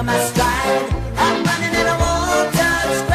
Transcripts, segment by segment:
my stride. I'm running and I won't touch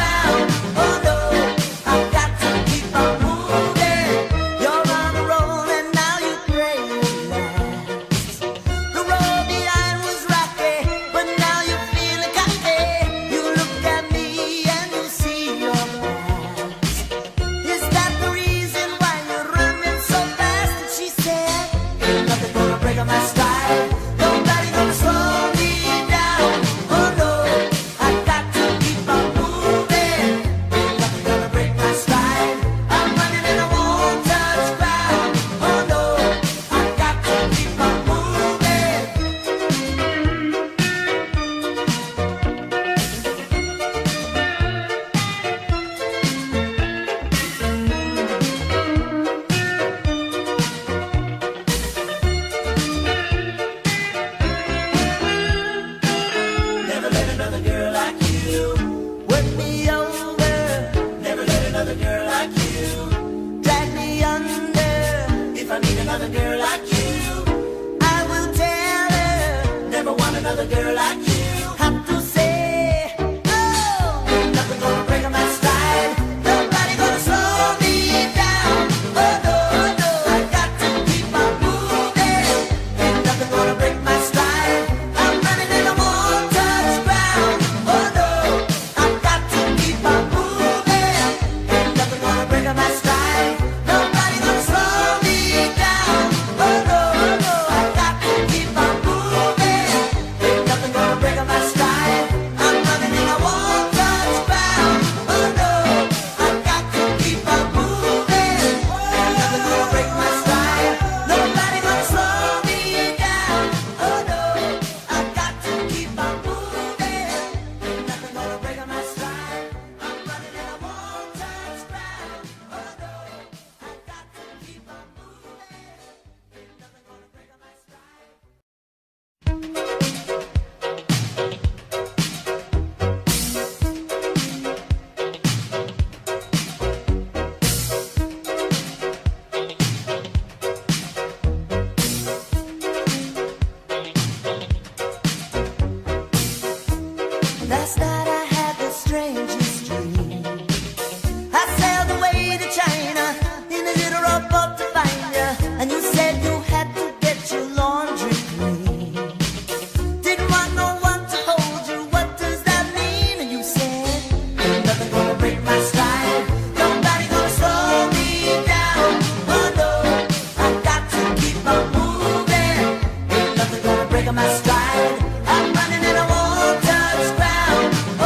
ground.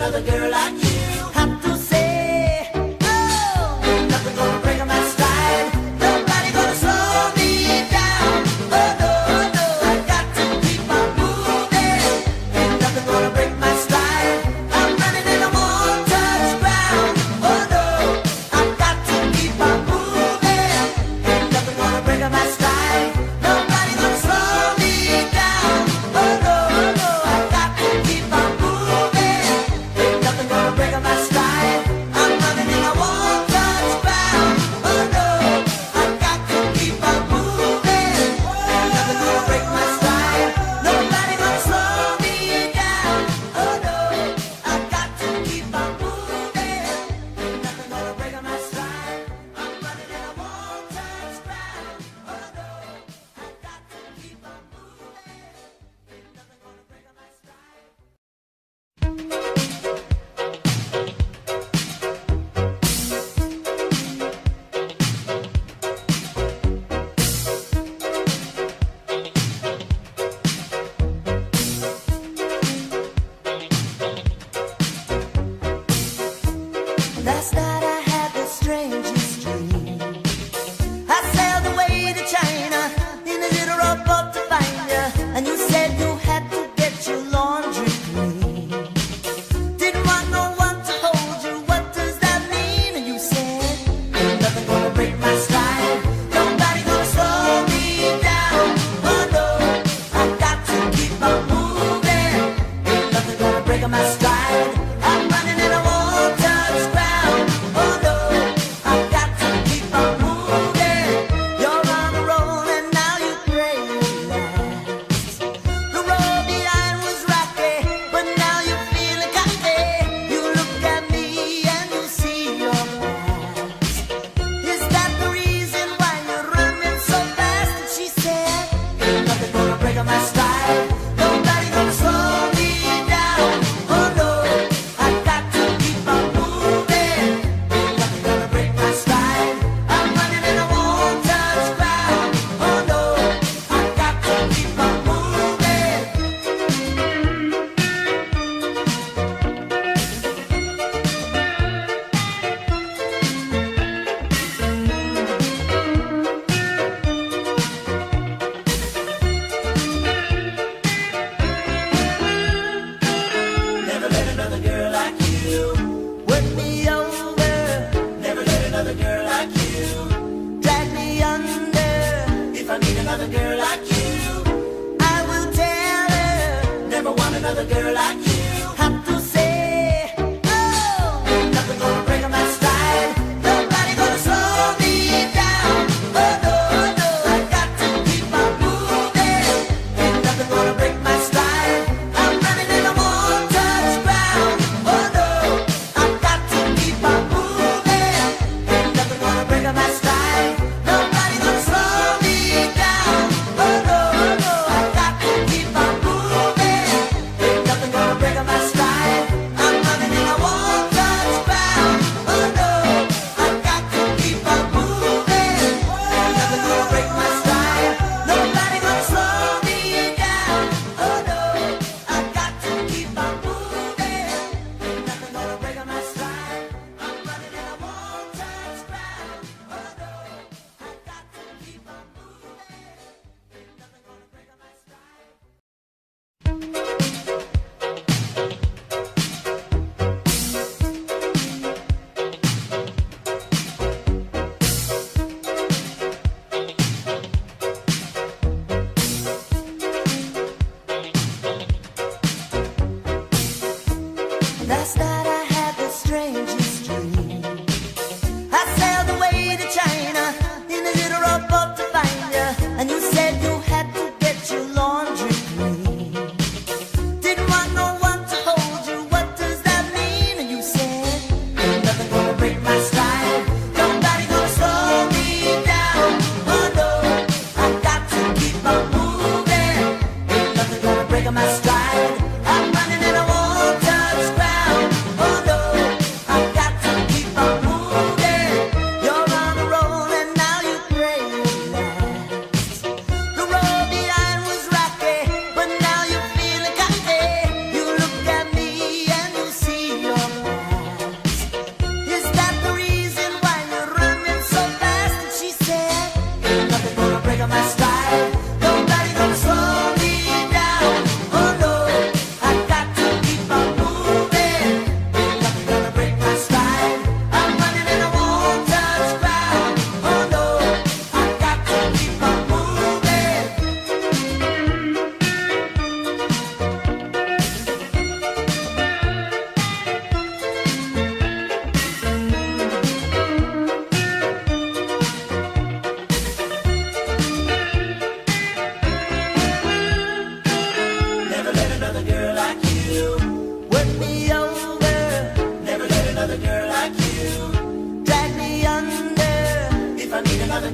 another girl like you. Have to say, oh, ain't nothing gonna break my stride. Nobody gonna slow me down. Oh no, no, I got to keep on moving. Ain't nothing gonna break my stride. I'm running and I won't touch ground. Oh no, I got to keep on moving. Ain't nothing gonna break my stride. Nobody gonna slow me down. Oh no, no, I got to keep on moving. Ain't nothing gonna break my stride. I'm running and I won't touch ground. Oh no, I got to keep on moving. Ain't nothing gonna break my stride. Nobody gonna slow me down. Oh no, I got to keep on moving. Ain't nothing gonna break my stride. I'm running and I won't touch ground. Oh no, I got to keep on moving. Ain't nothing gonna break my stride. Last night I had the strangest dream. I sailed away to China in a little rowboat to find you, and you said you had to get your laundry clean. Didn't want no one to hold you. What does that mean? And you said, ain't nothing gonna break my stride. Nobody gonna slow me down. Oh no, I got to keep on moving. Ain't nothing gonna break my stride. I'm running and I won't touch ground. Oh no, I got to keep on moving. You're on the road and now you pray you last. The road behind was rocky, but now you're feeling cocky. You look at me and you see your past. Is that the reason why you're running so fast? And she said, ain't nothing gonna break my stride. Nobody gonna slow me down. Oh no, I got to keep on moving. Ain't nothing gonna break my stride. I'm running and I won't touch ground. Oh no, I got to keep on moving. Never let another girl like you work me over. Never let another girl like you drag me under. If I need another girl like you, I will tell her. Never want another girl like you. Have to say, oh, ain't nothing gonna break my stride. Nobody gonna slow me down. Oh no, no, I got to keep on moving. Ain't nothing gonna break my stride. I'm running and I won't touch ground. Oh no, I got to keep on moving. Ain't nothing gonna break my stride. Nobody gonna slow me down. Oh no, no, I got to keep on moving. Ain't nothing gonna break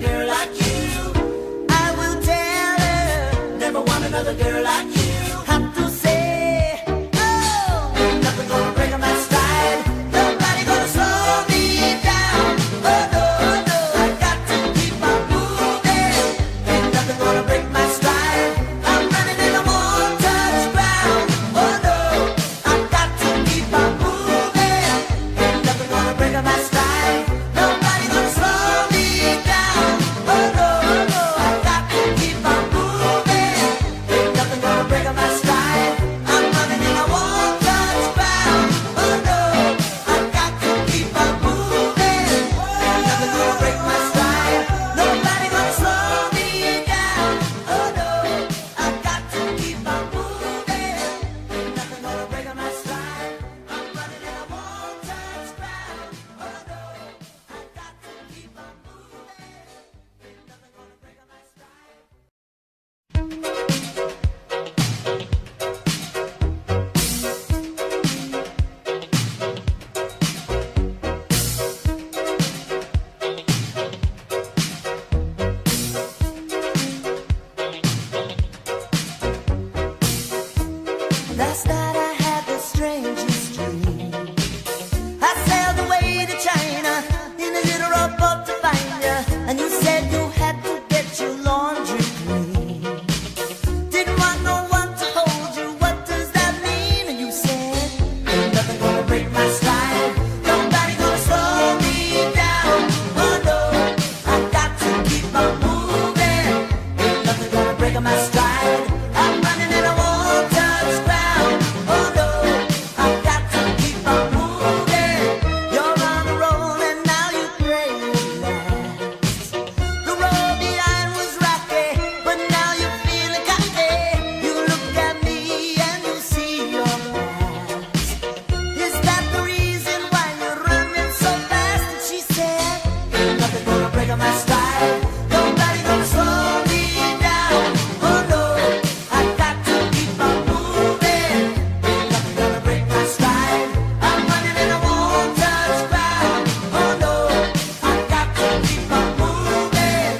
girl like you. I will tell her, never want another girl like you. Have to say, oh, ain't nothing gonna break my stride. Nobody gonna slow me down. Oh no, no, I got to keep on moving. Ain't nothing gonna break my stride. I'm running in a untouched ground. Oh no, I got to keep on moving. Ain't nothing gonna break my stride. Nobody gonna slow me down. Oh no, no, I got to keep on moving. Ain't nothing gonna break my stride. I'm running in a untouched ground. Oh no, I got to keep on moving. Ain't nothing gonna break my stride. Nobody gonna slow me down. Oh no, I got to keep on moving. Ain't nothing gonna break my stride. I'm running in a untouched ground. Oh no, I got to keep on moving. Ain't nothing gonna break my stride. Last night I had the strangest dream. I sailed away to China in a little rowboat to find you, and you said you had to get your laundry clean. Didn't want no one to hold you. What does that mean? And you said, ain't nothing gonna break my stride. Nobody gonna slow me down. Oh no, I got to keep on moving. Ain't nothing gonna break my stride. I'm running in a untouched ground. Oh no, I got to keep on moving. You're on the roll and now you pray it lasts. The road behind was rocky, but now you're feeling cocky. You look at me and you see your past. Is that the reason why you're running so fast? And she said, ain't nothing gonna break my stride. Nobody gonna slow me down. Oh no, I got to keep on moving. Ain't nothing gonna break my stride. I'm running in a untouched ground. Oh no, I got to keep on moving.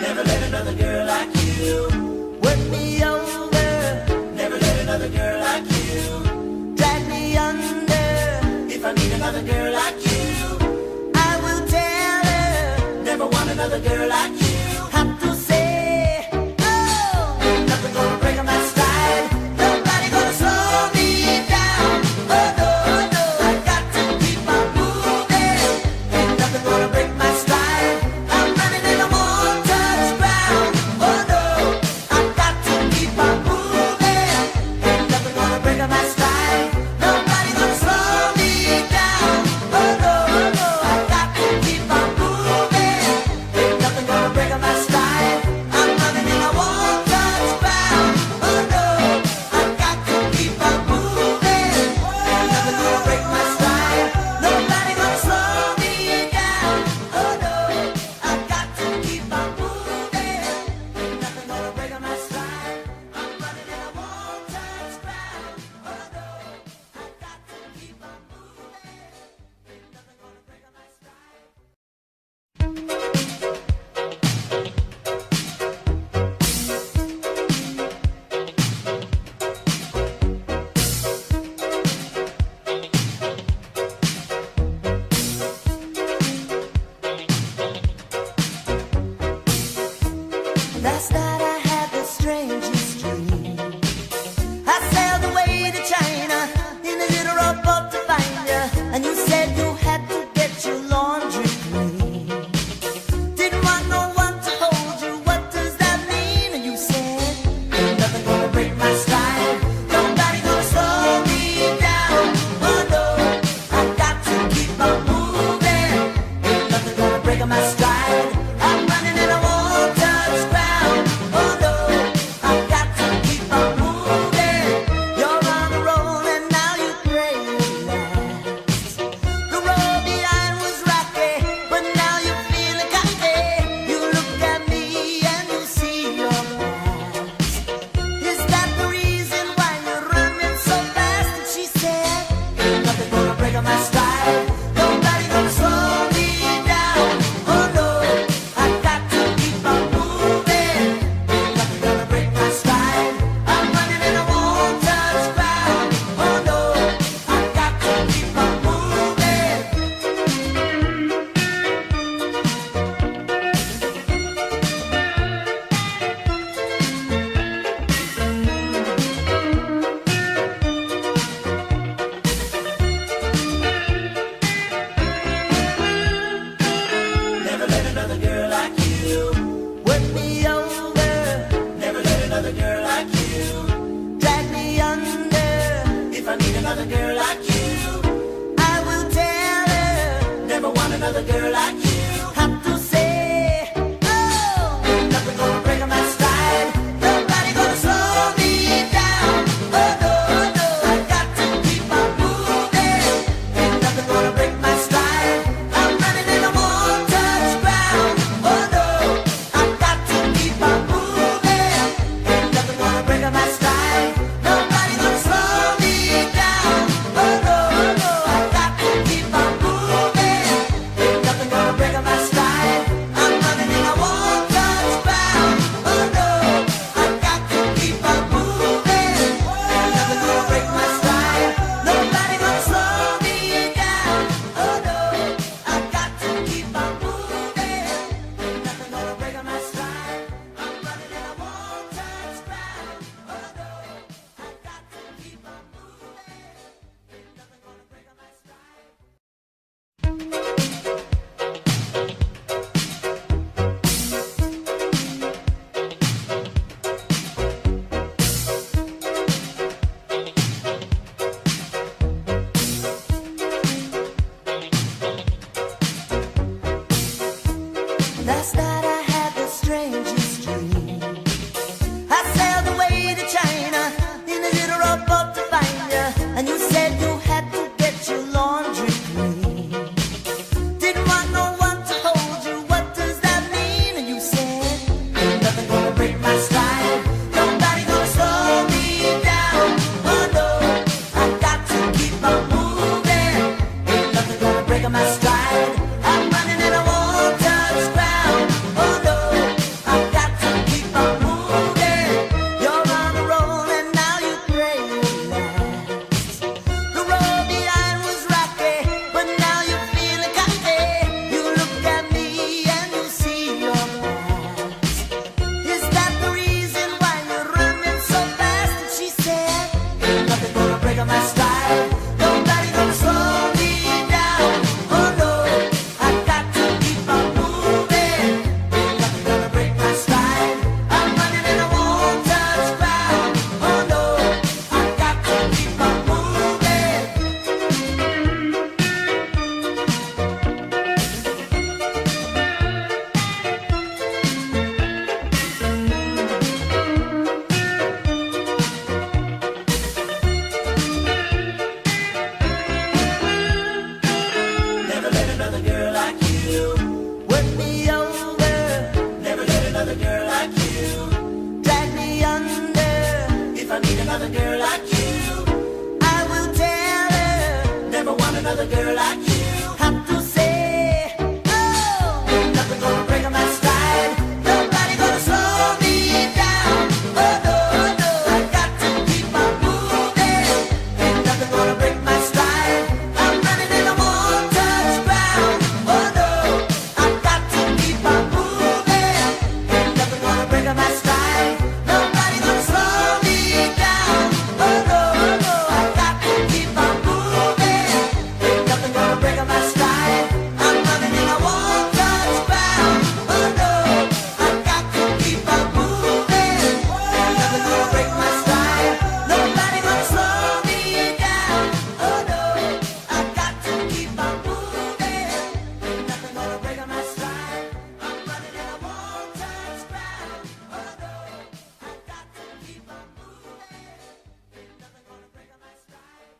Never let another girl like you work me over. Never let another girl like you drag me under. If I need another girl like you, I will tell her. Never want another girl like you. Have to say, oh, ain't nothing gonna break my stride. Nobody gonna slow me down. Oh no, no, I got to keep on moving. Ain't nothing gonna break my stride. I'm running in a untouched ground. Oh no, I got to keep on moving. Ain't nothing gonna break my stride. Nobody gonna slow me down. Oh no, no, I got to keep on moving. Ain't nothing gonna break my stride. I'm running in a untouched ground. Oh no, I got to keep on moving. Ain't nothing gonna break my stride. Nobody gonna slow me down. Oh no, I got to keep on moving. Ain't nothing gonna break my stride. I'm running in a untouched ground. Oh no, I got to keep on moving. Ain't nothing gonna break my stride. Last night I had the strangest dream. I sailed away to China in a little rowboat to find you, and you said you had to get your laundry clean. Didn't want no one to hold you. What does that mean? And you said, ain't nothing gonna break my stride. Nobody gonna slow me down. Oh no, I got to keep on moving. Ain't nothing gonna break my stride. I'm running in a untouched ground. Oh no, I got to keep on moving. You're on the roll and now you pray it lasts. The road behind was rocky, but now Last night I had the strangest dream. I sailed away to China in a little rowboat to find you, and you said you had to get your laundry clean. Didn't want no one to hold you, what does that mean? And you said, ain't nothing gonna break my stride, nobody gonna slow me down. Oh no, I got to keep on moving, ain't nothing gonna break my stride. I'm running and I won't touch ground. Oh no, I got to keep on moving. You're on a roll and now you pray you last. The road behind was rocky, but now you're feeling cocky. You look at me and you see your past. Is that the reason why you're running so fast? And she said, ain't nothing gonna break my stride, nobody gonna slow me down. Oh no, I got to keep on moving, ain't nothing gonna break my stride. I'm running and I won't touch ground. Oh no, I got to keep on moving. Never let another girl like you work me over. Never let another girl like you drag me under. If I meet another girl like you, I will tell her. Never want another girl like you. Have to say, oh, ain't nothing gonna break my stride, nobody gonna slow me down. Oh no, no, I got to keep on moving, ain't nothing gonna break my stride. I'm running and I won't touch ground. Oh no, I got to keep on moving, ain't nothing gonna break my stride, nobody gonna slow me down. Oh no, no, I got to keep on moving, ain't nothing gonna break my stride. I'm running and I won't touch ground. Oh no, I got to keep on moving, ain't nothing gonna break my stride, nobody gonna slow me down. Oh no, I got to keep on moving, ain't nothing gonna break my stride. I'm running and I won't touch ground. Oh no, I got to keep on moving, ain't nothing gonna break my stride.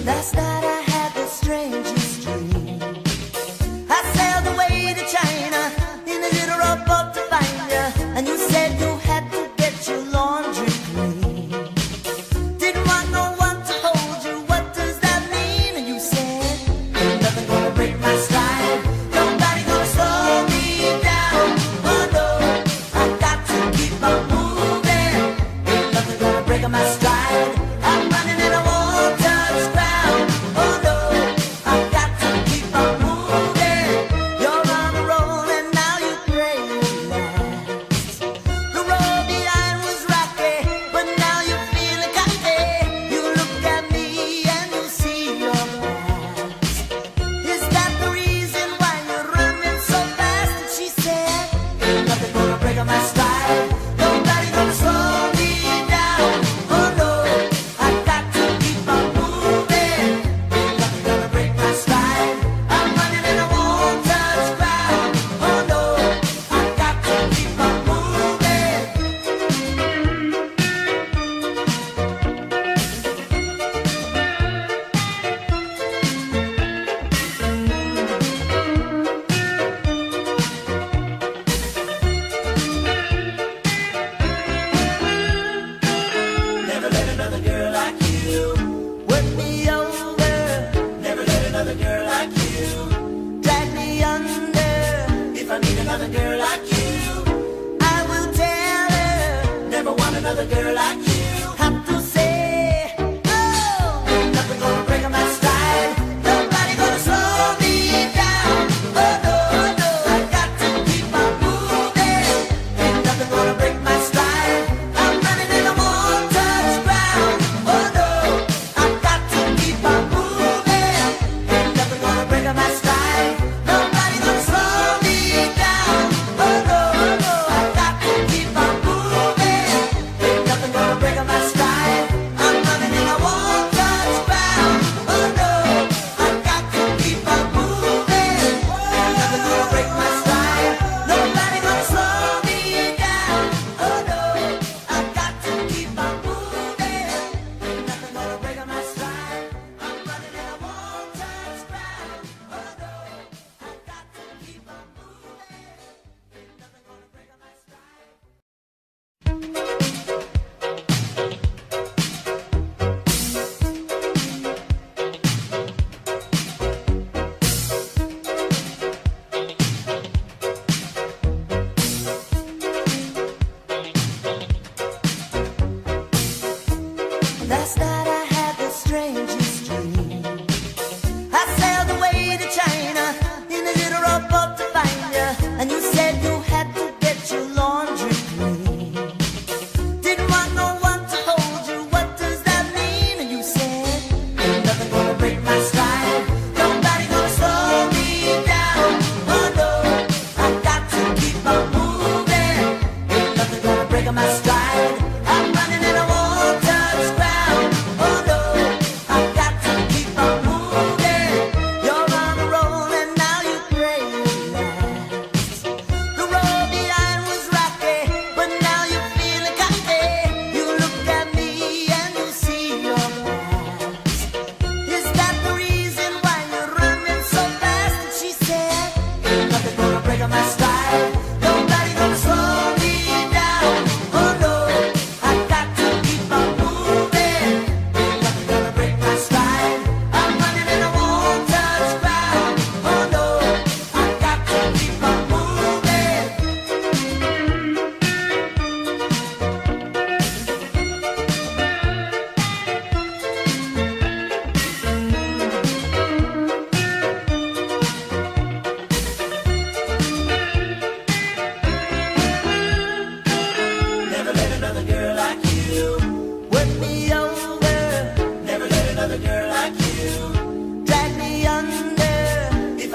Last night I had the strangest dream. I sailed away to China in a little rowboat to find you, and you said you had to get your laundry clean. Didn't want no one to hold you, what does that mean? And you said, ain't nothing gonna break my stride, nobody gonna slow me down. Oh no, I got to keep on moving, ain't nothing gonna break my stride. I'm running and I won't touch ground. Oh no, I got to keep on moving. You're on a roll and now you pray you last. The road behind was rocky, but now you're feeling cocky. You look at me and you see your past. Is that the reason why you're running so fast? And she said, ain't nothing gonna break my stride, nobody gonna slow me down. Oh no, I got to keep on moving, ain't nothing gonna break my stride. I'm running and I won't touch ground. Oh no, I got to keep on moving. Never let another girl like you work me over. Never let another girl like you drag me under. If I meet another girl like you, I will tell her. Never want another girl like you. Have to say, oh, ain't nothing gonna break my stride, nobody gonna slow me down. Oh no, no, I got to keep on moving, ain't nothing gonna break my stride. I'm running and I won't touch ground. Oh no, I got to keep on moving, ain't nothing gonna break my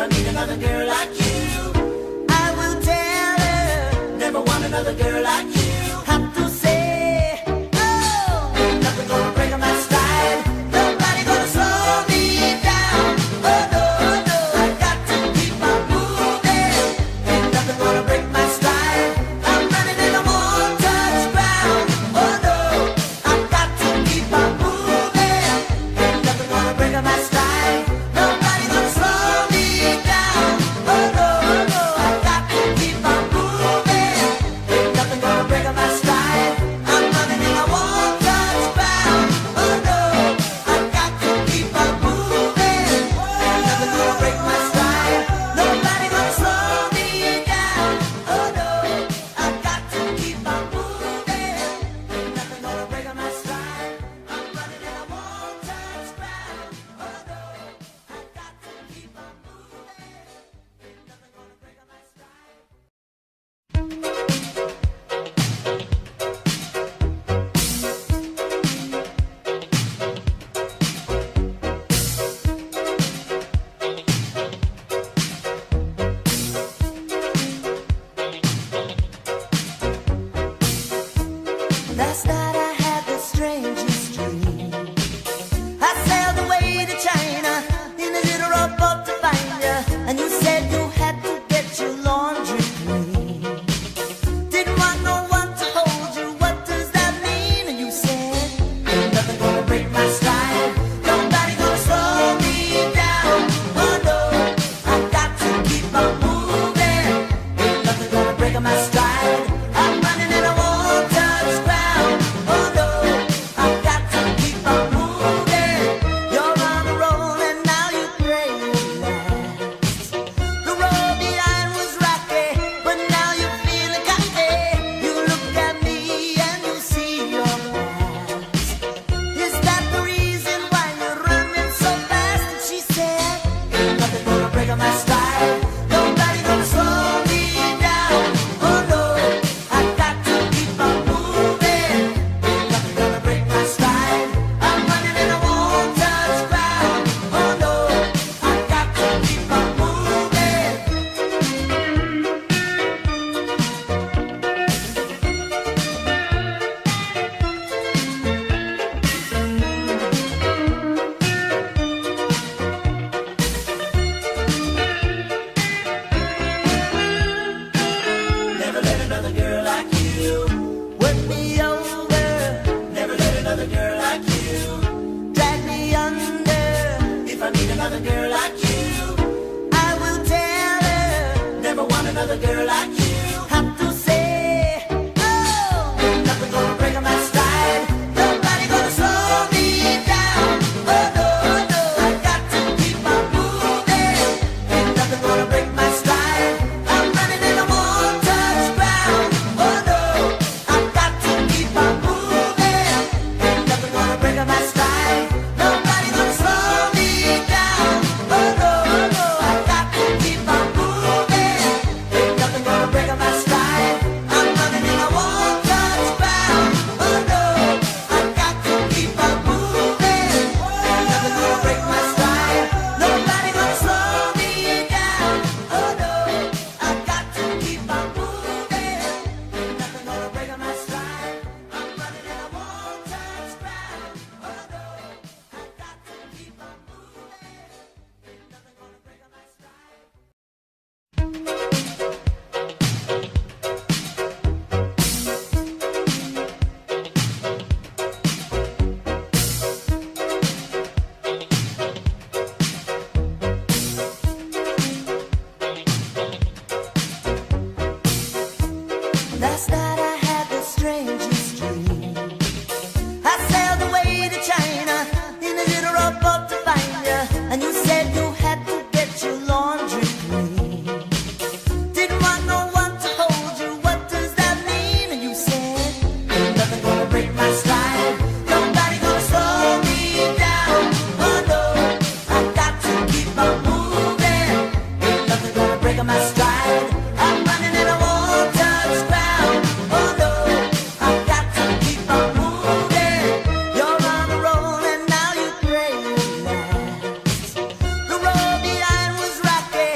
I meet another girl like you, I will tell her, never want another girl like you. Have to say, oh, ain't nothing gonna break my stride. Nobody gonna slow me down. Oh no, no, I got to keep on moving. Ain't nothing gonna break my stride. I'm running and I won't touch ground. Oh no, I got to keep on moving. Ain't nothing gonna break my stride. Nobody gonna slow me down. Oh no, no, I got to keep on moving. Ain't nothing gonna break my stride. I'm running and I won't touch ground. Oh no, I got to keep on moving. Ain't nothing gonna break my stride. Nobody gonna slow me down. Oh no, I got to keep on moving. Ain't nothing gonna break my stride. I'm running and I won't touch ground. Oh no, I got to keep on moving. Ain't nothing gonna break my stride. Last night I had the strangest dream. I sailed away to China in a little rowboat to find you, and you said you had to get your laundry clean. Didn't want no one to hold you. What does that mean? And you said, ain't nothing gonna break my stride. Nobody gonna slow me down. Oh no, I got to keep on moving. Ain't nothing gonna break my stride. I'm running and I won't touch ground. Oh no, I got to keep on moving. You're on a roll and now you pray you last. The road behind was rocky, but now you're feeling cocky. You look at me and you see your past. Is that the reason why you're running so fast? And she said, ain't nothing gonna break my stride. Nobody gonna slow me down. Oh no, I got to keep on moving. Ain't nothing gonna break my stride. I'm running and I won't touch ground. Oh no, I got to keep on moving. Never let another girl like you work me over. Never let another girl like you drag me under. If I meet another girl like you, I will tell her, never want another girl like you. Have to say, oh, ain't nothing gonna break my stride. Nobody gonna slow me down. Oh no, no, I got to keep on moving. Ain't nothing gonna break my stride. I'm running and I won't touch ground. Oh no, I got to keep on moving. Ain't nothing gonna break my stride. Nobody gonna slow me down. Oh no, no, I got to keep on moving. Ain't nothing gonna break my stride. I'm running and I won't touch ground. Oh no, I got to keep on moving. Ain't nothing gonna break my stride. Nobody gonna slow me down. Oh no, I got to keep on moving. Ain't nothing gonna break my stride. I'm running and I won't touch ground. Oh no, I got to keep on moving. Ain't nothing gonna break my stride. Last night I had the strangest dream. I sailed away to China in a little rowboat to find you, and you said you had to get your laundry clean. Didn't want no one to hold you. What does that mean? And you said, ain't nothing gonna break my stride. Nobody gonna slow me down. Oh no, I got to keep on moving. Ain't nothing gonna break my stride. I'm running and I won't touch ground. Oh no, I got to keep on moving. You're on a roll and now you pray you last. The road behind was rocky,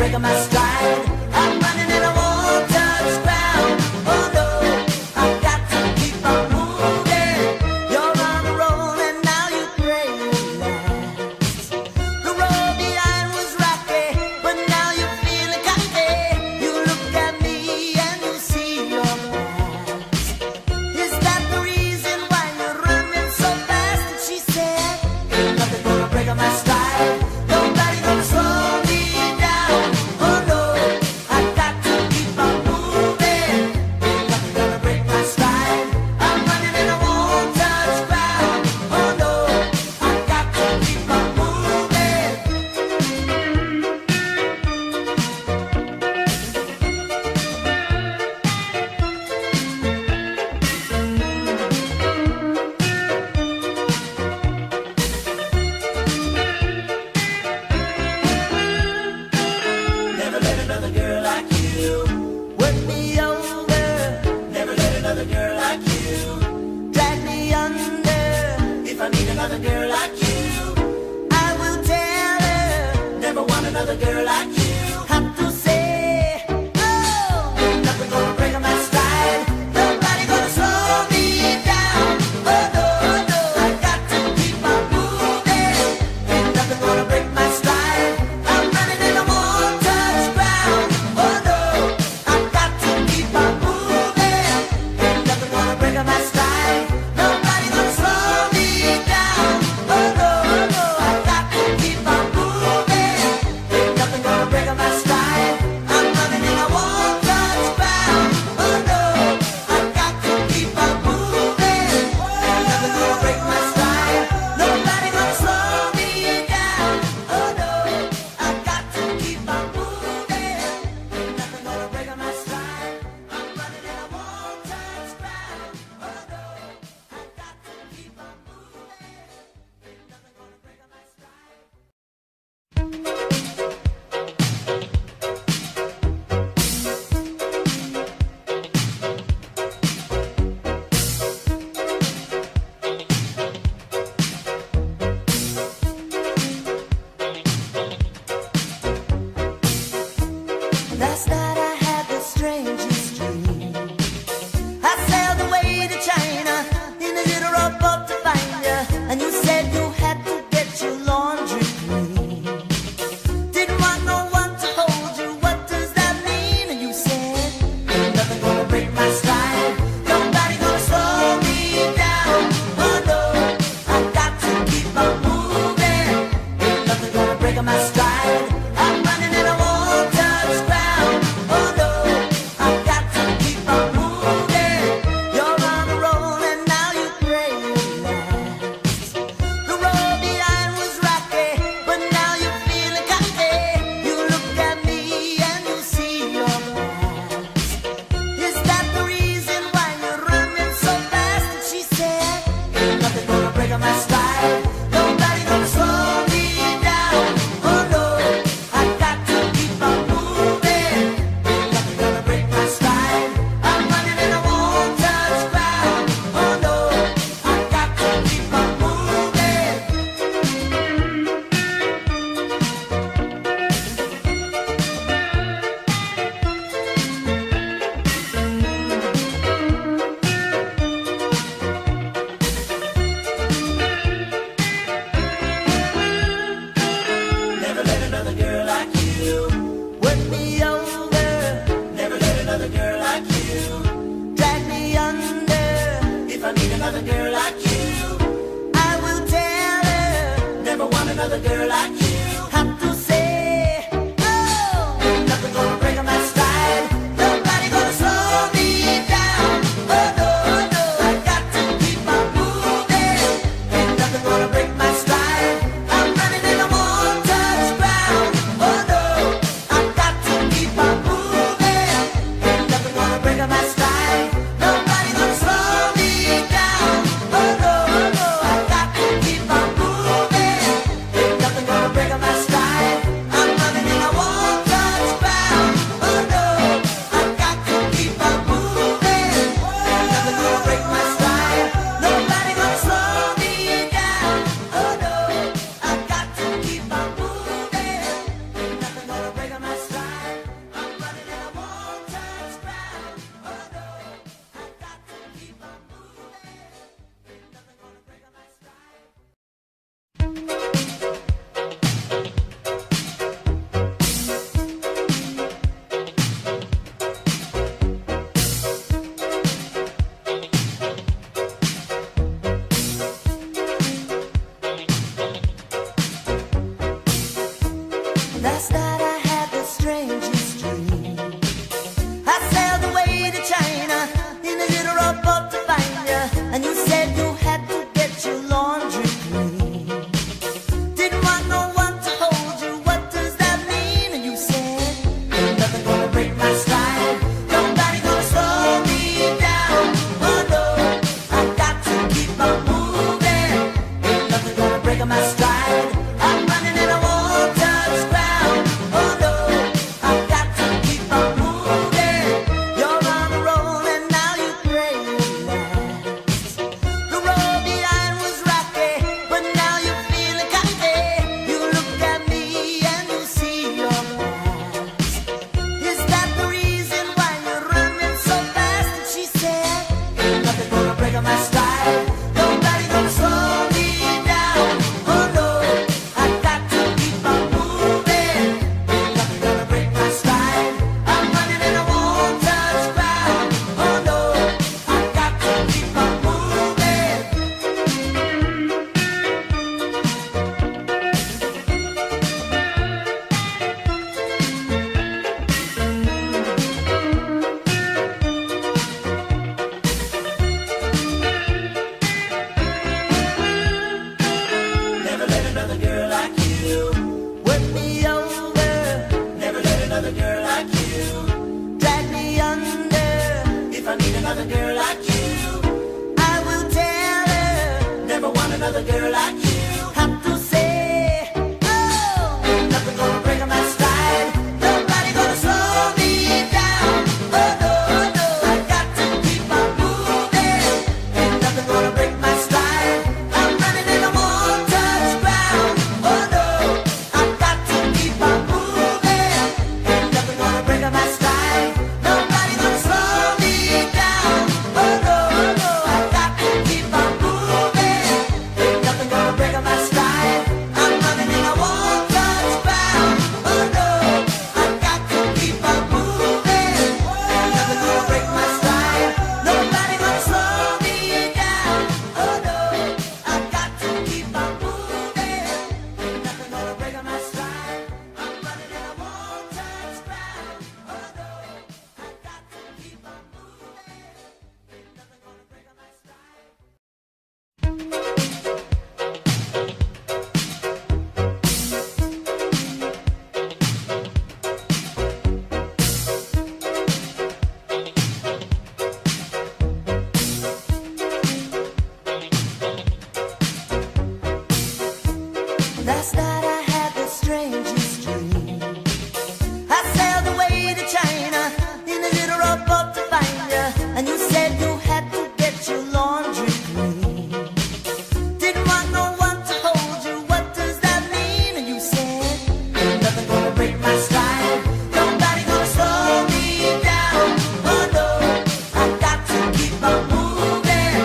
break my stride. I'm running and I won't touch ground. Oh no, I've got to keep on moving. You're on the roll and now you pray relax. The road behind was rocky, but now you're feeling cocky. You look at me and you see your past. Is that the reason why you're running so fast? And she said, ain't nothing gonna break my stride. Nobody gonna slow me down. Oh no, I got to keep on moving. Ain't nothing gonna break my stride. I'm running and I won't touch ground. Oh no, I got to keep on moving. Never let another girl like you work me over. Never let another girl like you drag me under. If I need another girl like you, I will tell her. Never want another girl like you. Have to say, oh, ain't nothing gonna break my stride. Nobody gonna slow me down. Oh no, no, I got to keep on moving. Ain't nothing gonna break my stride. I'm running and I won't touch ground. Oh no, I got to keep on moving. Ain't nothing gonna break my stride. Nobody gonna slow me down. Oh no, no, I got to keep on moving. Ain't nothing gonna break my stride. I'm running and I won't touch ground. Oh no, I got to keep on moving. Ain't nothing gonna break my stride. Nobody gonna slow me down. Oh no, I got to keep on moving. Ain't nothing gonna break my stride. I'm running and I won't touch ground. Oh no, I got to keep on moving. Ain't nothing gonna break my stride. Last night I had the strangest dream. I sailed away to China in a little rowboat to find you, and you said you had to get your laundry clean. Didn't want no one to hold you. What does that mean? And you said, ain't nothing gonna break my stride. Nobody gonna slow me down. Oh no, I got to keep on moving. Ain't nothing gonna break my stride. I'm running and I won't touch ground. Oh no, I got to keep on moving. You're on the roll and now you pray relax. The road behind was rocky, but now you're feeling cocky. You look at me and you see your past. Is that the reason why you're running so fast? And she said, ain't nothing gonna break my stride. Nobody gonna slow me down. Oh no, I got to keep on moving. Ain't nothing gonna break my stride. I'm running and I won't touch ground. Oh no, I got to keep on moving. Never let another girl like you work me over. Never let another girl like you drag me under. If I need another girl like you, I will tell her. Never want another girl like you. Have to say, oh, ain't nothing gonna break my stride. Nobody gonna slow me down. Oh no, no, I got to keep on moving. Ain't nothing gonna break my stride. I'm running and I won't touch ground. Oh no, I got to keep on moving. Ain't nothing gonna break my stride. Nobody gonna slow me down. Oh no, no, I got to keep on moving. Ain't nothing gonna break another girl like you. I will tell her, never want another girl like you. Have to say, oh, ain't nothing gonna break my stride. Nobody gonna slow me down. Oh no, no, I got to keep on moving. Ain't nothing gonna break my stride. I'm running and I won't touch ground. Oh no, I got to keep on moving. Ain't nothing gonna break my stride. Nobody gonna slow me down. Oh no, no, I got to keep on moving. Ain't nothing gonna break my stride. I'm running and I won't touch ground. Oh no, I got to keep on moving. Ain't nothing gonna break my stride. Nobody gonna slow me down. Oh no, I got to keep on moving. Ain't nothing gonna break my stride. I'm running and I won't touch ground. Oh no, I got to keep on moving. Ain't nothing gonna break my stride. Last night I had the strangest dream. I sailed away to China in a little rowboat to find you, and you said you had to get your laundry clean. Didn't want no one to hold you. What does that mean? And you said, ain't nothing gonna break my stride. Nobody gonna slow me down. Oh no, I got to keep on moving.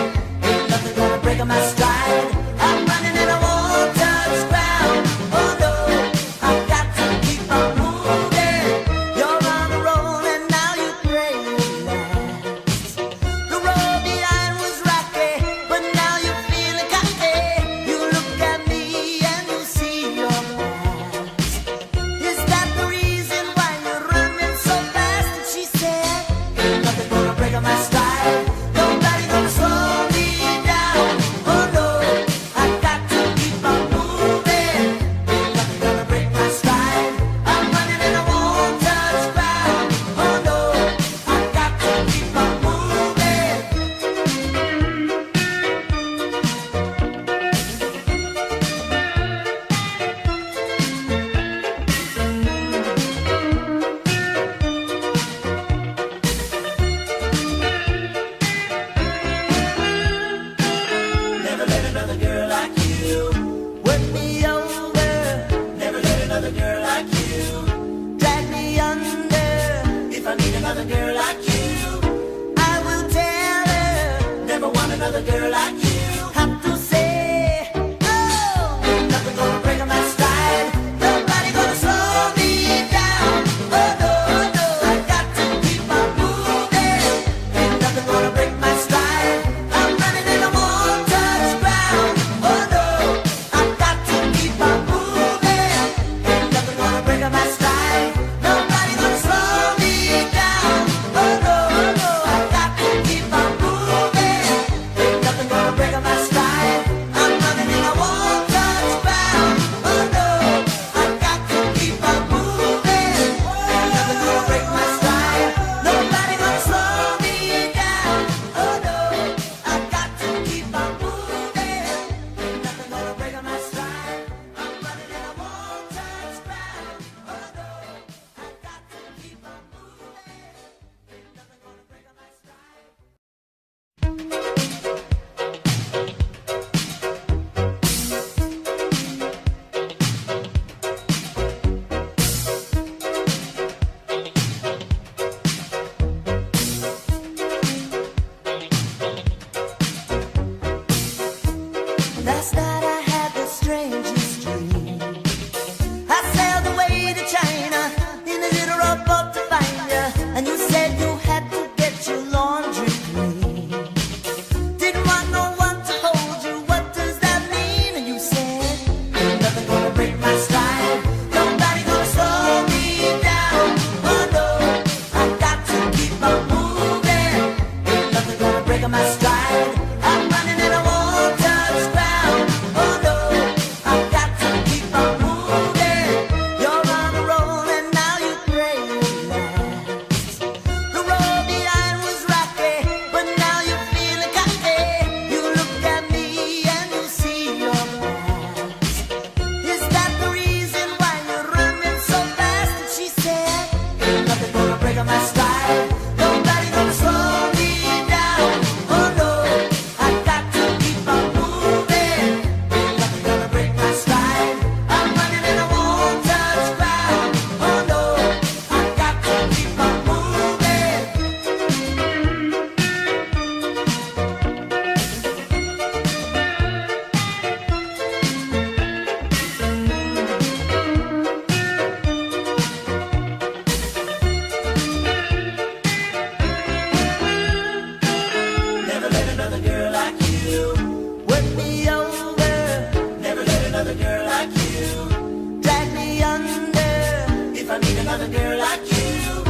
Ain't nothing gonna break my stride. I'm running and I won't touch ground. Oh no, I got to keep on moving. You're on a roll and now you pray it lasts. The road behind was rocky, but now you're feeling cocky. You look at me and you see your past. Is that the reason why you're running so fast? And she said, ain't nothing gonna break my stride. Nobody gonna slow me down. Oh no, I got to keep on moving. Ain't nothing gonna break my stride. I'm running and I won't touch ground. Oh no, I got to keep on moving. Never let another girl like you work me over. Never let another girl like you drag me under. If I need another girl like you, I will tell her. Never want another girl like you. Have to say, oh, ain't nothing gonna break my stride. Nobody gonna slow me down. Oh no, no, I got to keep on moving. Ain't nothing gonna break my stride. I'm running and I won't touch ground. Oh no, I got to keep on moving. Ain't nothing gonna break my stride. Nobody gonna slow me down. Oh no, no, I got to keep on moving. Ain't nothing gonna break girl like you.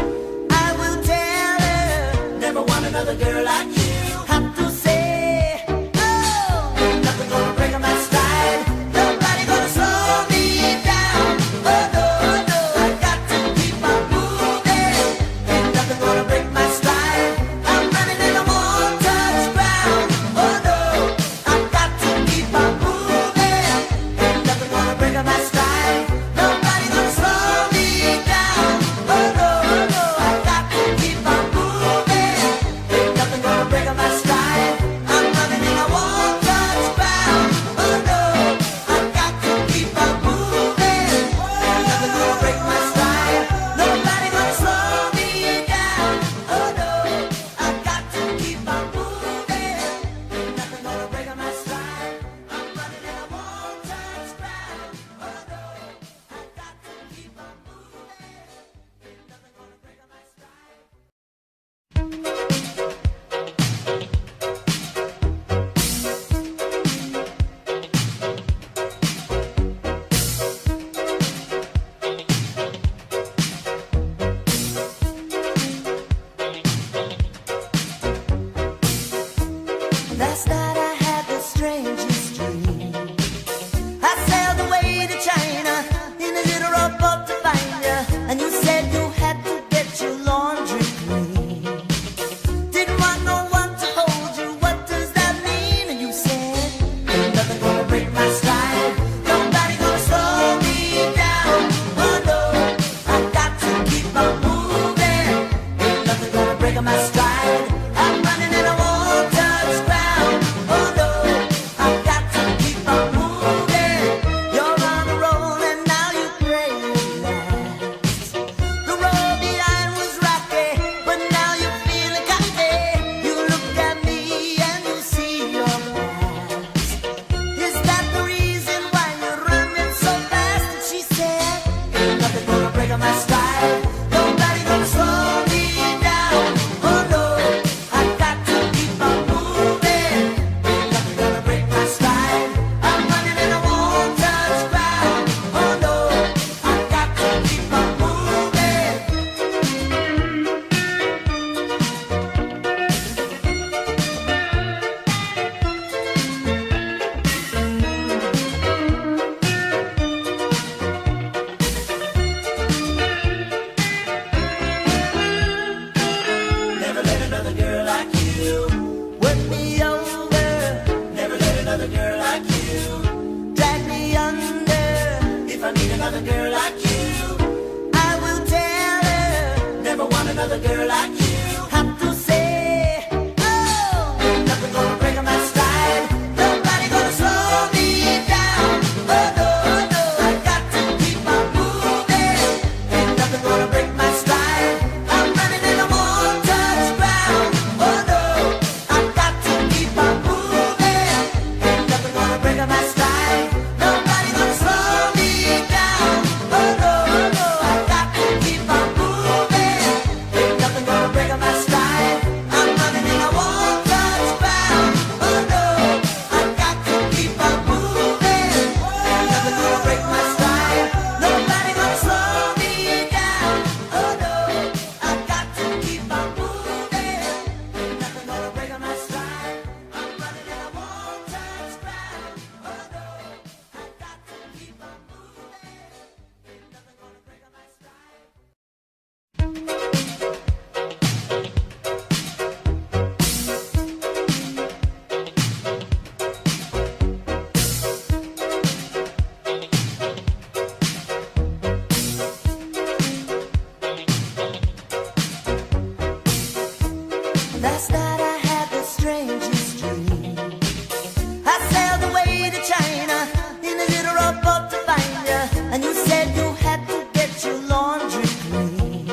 I will tell her, never want another girl like you. Have to say, oh, ain't nothing gonna break my stride. Nobody gonna slow me down. Oh no, no, I got to keep on moving. Ain't nothing gonna break my stride. I'm running and I won't touch ground. Oh no, I got to keep on moving. Ain't nothing gonna break my stride. Nobody gonna slow me down. Oh no, no, I got to keep on moving. Ain't nothing gonna break my stride. I'm running and I won't touch ground. Oh no, I got to keep on moving. Ain't nothing gonna break my stride. Nobody gonna slow me down. Oh no, I got to keep on moving. Ain't nothing gonna break my stride. I'm running and I won't touch ground. Oh no, I got to keep on moving. Ain't nothing gonna break my stride. Last night I had the strangest dream. I sailed away to China in a little rowboat to find you, and you said you had to get your laundry clean. Didn't want no one to hold you. What does that mean? And you said, ain't nothing gonna break my stride. Nobody gonna slow me down. Oh no, I got to keep on moving. Ain't nothing gonna break my stride. I'm running and I won't touch ground. Oh no, I got to keep on moving. You're on the roll and now you pray it lasts. The road behind was rocky, but now you're feeling cocky. You look at me and you see your past. Is that the reason why you're running so fast? And she said, ain't nothing gonna break my stride. Nobody gonna slow me down. Oh no, I got to keep on moving. Ain't nothing gonna break my stride. I'm running and I won't touch ground. Oh no, I got to keep on moving. Never let another girl like you work me over. Never let another girl like you drag me under. If I need another girl like you, I will tell her. Never want another girl like you. Have to say, oh, ain't nothing gonna break my stride. Nobody gonna slow me down. Oh no, no, I got to keep on moving. Ain't nothing gonna break my stride. I'm running and I won't touch ground. Oh no, I got to keep on moving. Ain't nothing gonna break my stride. Nobody gonna slow me down. Oh no, no, I got to keep on moving. Ain't nothing gonna break my stride. I'm running and I won't touch ground. Oh no, I got to keep on moving. Ain't nothing gonna break my stride. Nobody gonna slow me down. Oh no, I got to keep on moving. Ain't nothing gonna break my stride. I'm running and I won't touch ground. Oh no, I got to keep on moving. Ain't nothing gonna break my stride. Last night I had the strangest dream. I sailed away to China in a little rowboat to find you, and you said you had to get your laundry clean.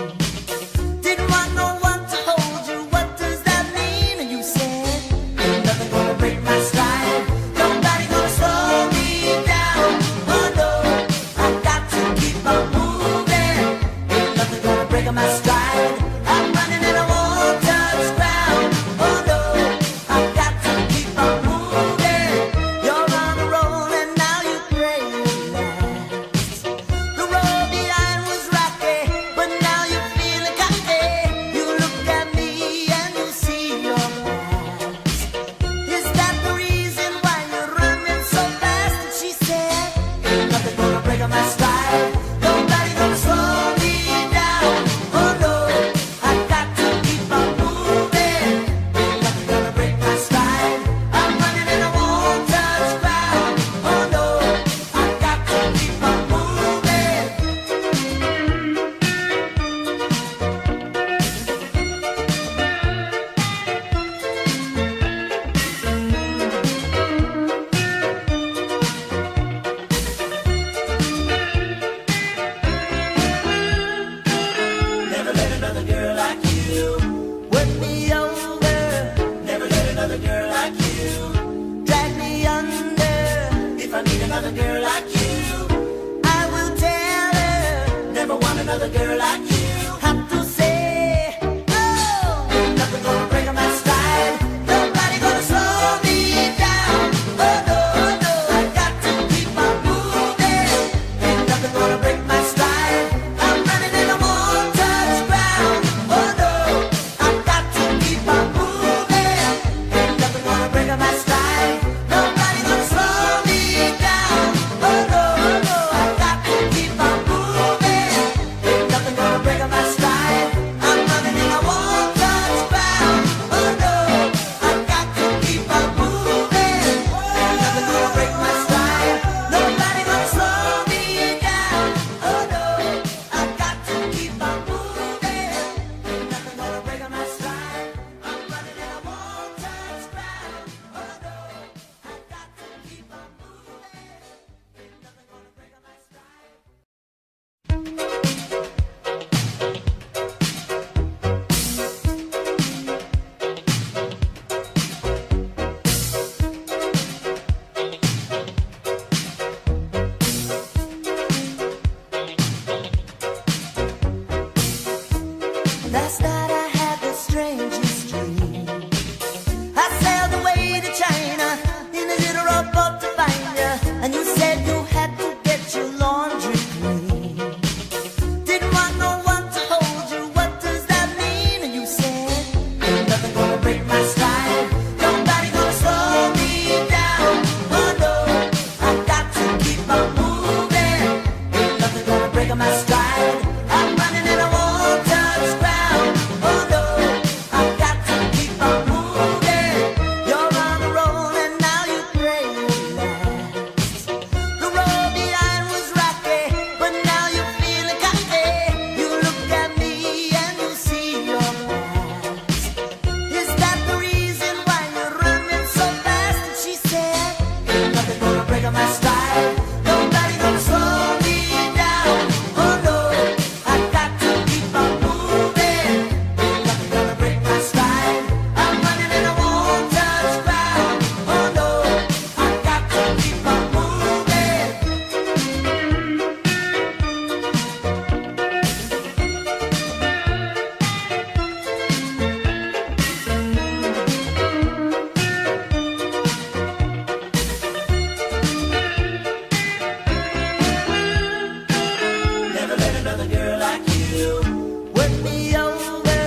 Didn't want no one to hold you. What does that mean? And you said, ain't nothing gonna break my stride. Nobody gonna slow me down. Oh no, I got to keep on moving. Ain't nothing gonna break my stride. I'm running and I won't touch ground. Oh no, I got to keep on moving. You're on the roll and now you pray it lasts. The road behind was rocky, but now another girl like you. Work me over, never let another girl like you. Drag me under, if I need another girl like you. I will tell her, never want another girl like you. Have to say, oh, ain't nothing gonna break my stride. Nobody gonna slow me down. Oh no, no, I got to keep on moving. Ain't nothing gonna break my stride. I'm running and I won't touch ground. Oh no, I got to keep on moving. Ain't nothing gonna break my stride. Nobody gonna slow me down. Oh no, no, I got to keep on moving. Ain't nothing gonna break my stride. I'm running and I won't touch ground. Oh no, I got to keep on moving. Ain't nothing gonna break my stride. Nobody gonna slow me down. Oh no, I got to keep on moving. Ain't nothing gonna break my stride. I'm running and I won't touch ground. Oh no, I got to keep on moving. Ain't nothing gonna break my stride. Last night I had the strangest dream. I sailed away to China in a little rowboat to find you, and you said you had to get your laundry clean. Didn't want no one to hold you. What does that mean? And you said, ain't nothing gonna break my stride. Nobody gonna slow me down. Oh no, I got to keep on moving. Ain't nothing gonna break my stride. I'm running and I won't touch ground. Oh no, I got to keep on moving. You're on the road and now you pray you last. The road behind was rocky, but now you're feeling cocky. You look at me and you see your past. Is that the reason why you're running so fast? And she said, ain't nothing gonna break my stride. Nobody gonna slow me down. Oh no, I got to keep on moving. Ain't nothing gonna break my stride. I'm running and I won't touch ground. Oh no, I got to keep on moving. Never let another girl like you work me over.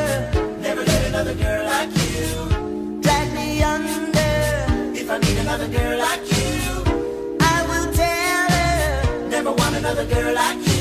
Never let another girl like you drag me under. If I need another girl like you, I will tell her. Never want another girl like you.